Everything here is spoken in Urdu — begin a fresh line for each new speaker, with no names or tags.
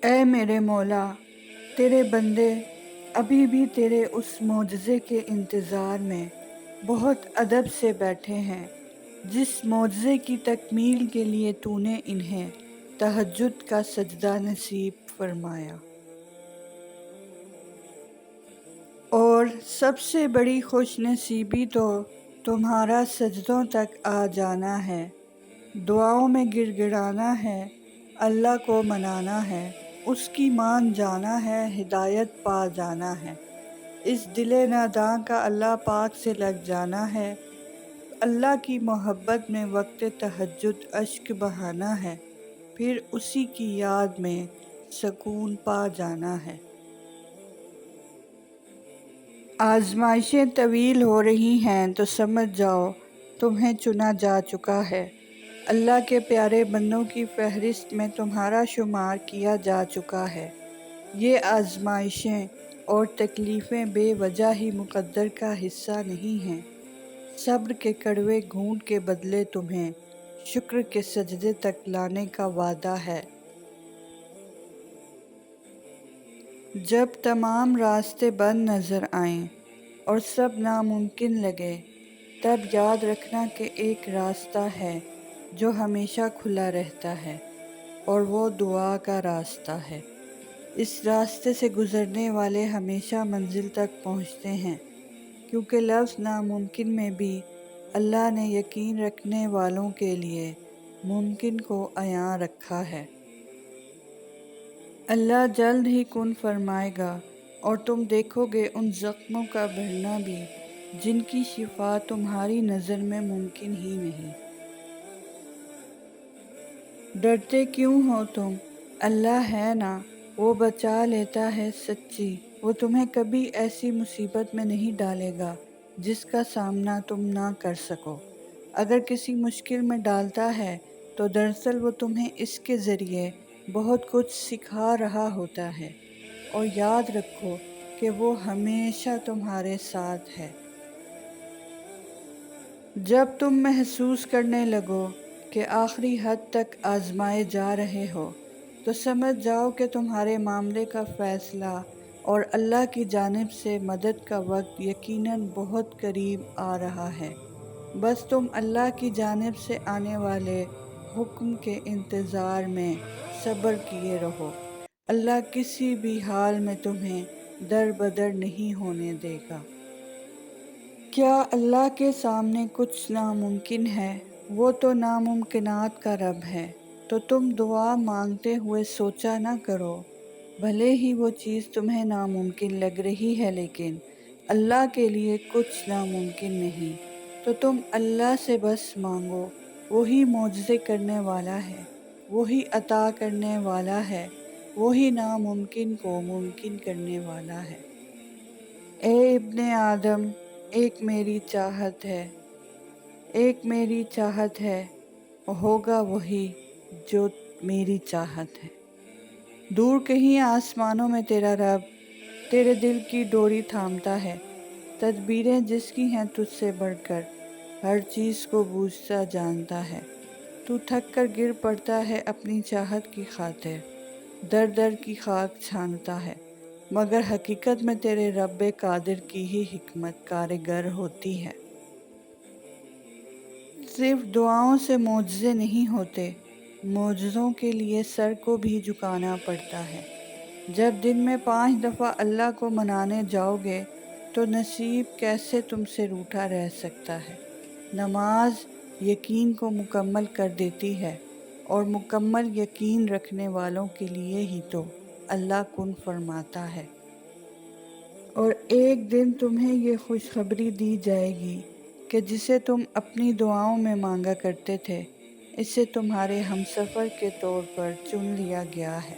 اے میرے مولا، تیرے بندے ابھی بھی تیرے اس معجزے کے انتظار میں بہت ادب سے بیٹھے ہیں جس معجزے کی تکمیل کے لیے تو نے انہیں تہجد کا سجدہ نصیب فرمایا۔ اور سب سے بڑی خوش نصیبی تو تمہارا سجدوں تک آ جانا ہے، دعاؤں میں گڑ گڑانا ہے، اللہ کو منانا ہے، اس کی مان جانا ہے، ہدایت پا جانا ہے، اس دل ناداں کا اللہ پاک سے لگ جانا ہے، اللہ کی محبت میں وقت تہجد اشک بہانا ہے، پھر اسی کی یاد میں سکون پا جانا ہے۔ آزمائشیں طویل ہو رہی ہیں تو سمجھ جاؤ تمہیں چنا جا چکا ہے، اللہ کے پیارے بندوں کی فہرست میں تمہارا شمار کیا جا چکا ہے۔ یہ آزمائشیں اور تکلیفیں بے وجہ ہی مقدر کا حصہ نہیں ہیں، صبر کے کڑوے گھونٹ کے بدلے تمہیں شکر کے سجدے تک لانے کا وعدہ ہے۔ جب تمام راستے بند نظر آئیں اور سب ناممکن لگے، تب یاد رکھنا کہ ایک راستہ ہے جو ہمیشہ کھلا رہتا ہے، اور وہ دعا کا راستہ ہے۔ اس راستے سے گزرنے والے ہمیشہ منزل تک پہنچتے ہیں، کیونکہ لفظ ناممکن میں بھی اللہ نے یقین رکھنے والوں کے لیے ممکن کو عیاں رکھا ہے۔ اللہ جلد ہی کن فرمائے گا اور تم دیکھو گے ان زخموں کا بھرنا بھی جن کی شفا تمہاری نظر میں ممکن ہی نہیں۔ ڈرتے کیوں ہو تم؟ اللہ ہے نا، وہ بچا لیتا ہے سچی، وہ تمہیں کبھی ایسی مصیبت میں نہیں ڈالے گا جس کا سامنا تم نہ کر سکو۔ اگر کسی مشکل میں ڈالتا ہے تو دراصل وہ تمہیں اس کے ذریعے بہت کچھ سکھا رہا ہوتا ہے، اور یاد رکھو کہ وہ ہمیشہ تمہارے ساتھ ہے۔ جب تم محسوس کرنے لگو کہ آخری حد تک آزمائے جا رہے ہو تو سمجھ جاؤ کہ تمہارے معاملے کا فیصلہ اور اللہ کی جانب سے مدد کا وقت یقیناً بہت قریب آ رہا ہے۔ بس تم اللہ کی جانب سے آنے والے حکم کے انتظار میں صبر کیے رہو، اللہ کسی بھی حال میں تمہیں در بدر نہیں ہونے دے گا۔ کیا اللہ کے سامنے کچھ ناممکن ہے؟ وہ تو ناممکنات کا رب ہے۔ تو تم دعا مانگتے ہوئے سوچا نہ کرو، بھلے ہی وہ چیز تمہیں ناممکن لگ رہی ہے لیکن اللہ کے لیے کچھ ناممکن نہیں۔ تو تم اللہ سے بس مانگو، وہی معجزے کرنے والا ہے، وہی عطا کرنے والا ہے، وہی ناممکن کو ممکن کرنے والا ہے۔ اے ابن آدم، ایک میری چاہت ہے، ایک میری چاہت ہے، ہوگا وہی جو میری چاہت ہے۔ دور کہیں آسمانوں میں تیرا رب تیرے دل کی ڈوری تھامتا ہے، تدبیریں جس کی ہیں تجھ سے بڑھ کر، ہر چیز کو بوجھتا جانتا ہے۔ تو تھک کر گر پڑتا ہے اپنی چاہت کی خاطر، در در کی خاک چھانتا ہے، مگر حقیقت میں تیرے رب قادر کی ہی حکمت کارگر ہوتی ہے۔ صرف دعاؤں سے معجزے نہیں ہوتے، معجزوں کے لیے سر کو بھی جھکانا پڑتا ہے۔ جب دن میں 5 دفعہ اللہ کو منانے جاؤ گے تو نصیب کیسے تم سے روٹھا رہ سکتا ہے؟ نماز یقین کو مکمل کر دیتی ہے، اور مکمل یقین رکھنے والوں کے لیے ہی تو اللہ کن فرماتا ہے۔ اور ایک دن تمہیں یہ خوشخبری دی جائے گی کہ جسے تم اپنی دعاؤں میں مانگا کرتے تھے، اسے تمہارے ہمسفر کے طور پر چن لیا گیا ہے۔